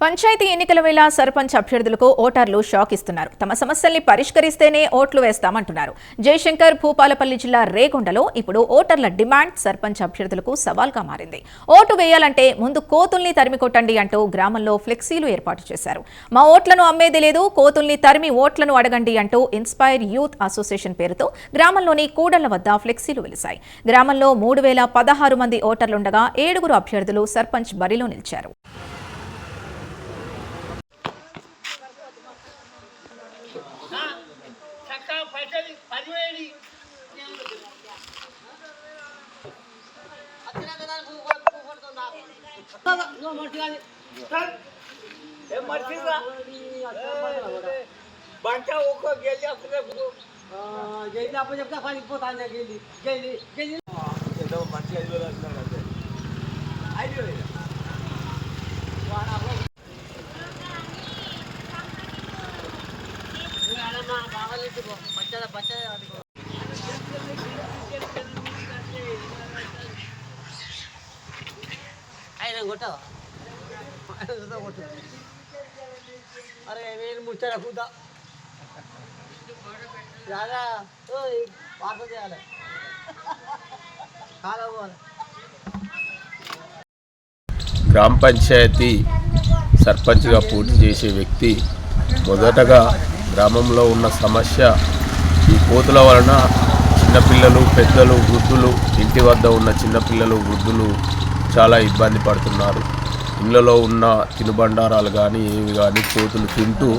పంచాయతీ ఎన్నికల వేళ సర్పంచ్ అభ్యర్థులకు ఓటర్లు షాక్ ఇస్తున్నారు. తమ సమస్యల్ని పరిష్కరిస్తేనే ఓట్లు వేస్తామంటున్నారు. జయశంకర్ భూపాలపల్లి జిల్లా రేగొండలో ఇప్పుడు ఓటర్ల డిమాండ్ సర్పంచ్ అభ్యర్థులకు సవాల్గా మారింది. ఓటు వేయాలంటే ముందు కోతుల్ని తరిమి కొట్టండి అంటూ గ్రామంలో ఫ్లెక్సీలు ఏర్పాటు చేశారు. మా ఓట్లను అమ్మేది లేదు, కోతుల్ని తరిమి ఓట్లను అడగండి అంటూ ఇన్స్పైర్ యూత్ అసోసియేషన్ పేరుతో గ్రామంలోని కూడళ్ల వద్ద ఫ్లెక్సీలు వెలిశాయి. గ్రామంలో 3016 మంది ఓటర్లుండగా 7 అభ్యర్థులు సర్పంచ్ బరిలో నిలిచారు. अरे वेल मुचरा खुदा ज्यादा तो पास हो जाए खाला हुआ గ్రామ పంచాయతీ సర్పంచ్గా పోటీ చేసే వ్యక్తి మొదటగా గ్రామంలో ఉన్న సమస్య ఈ కోతుల వలన చిన్నపిల్లలు, పెద్దలు, వృద్ధులు, ఇంటి వద్ద ఉన్న చిన్నపిల్లలు, వృద్ధులు చాలా ఇబ్బంది పడుతున్నారు. ఇళ్లలో ఉన్న తినుబండారాలు కానీ ఏవి కానీ కోతులు తింటూ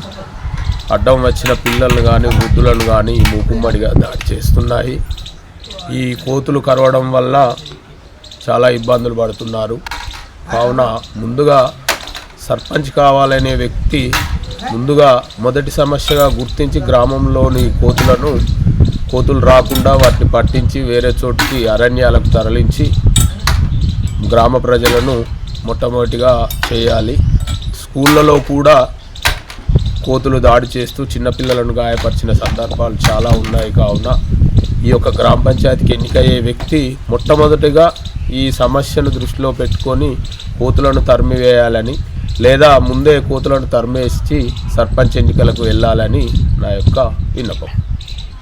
అడ్డం వచ్చిన పిల్లలను కానీ వృద్ధులను కానీ మూకుమ్మడిగా దాడి చేస్తున్నాయి. ఈ కోతులు కరవడం వల్ల చాలా ఇబ్బందులు పడుతున్నారు. కావున ముందుగా సర్పంచ్ కావాలనే వ్యక్తి ముందుగా మొదటి సమస్యగా గుర్తించి గ్రామంలోని కోతులు రాకుండా వాటిని పట్టించి వేరే చోటికి అరణ్యాలకు తరలించి గ్రామ ప్రజలను మొట్టమొదటిగా చేయాలి. స్కూళ్ళలో కూడా కోతులు దాడి చేస్తూ చిన్నపిల్లలను గాయపరిచిన సందర్భాలు చాలా ఉన్నాయి. కావున ఈ యొక్క గ్రామ పంచాయతీకి ఎన్నికయ్యే వ్యక్తి మొట్టమొదటిగా ఈ సమస్యను దృష్టిలో పెట్టుకొని కోతులను తరిమివేయాలని, లేదా ముందే కోతులను తరిమేసి సర్పంచ్ ఎన్నికలకు వెళ్ళాలని నా యొక్క విన్నపం.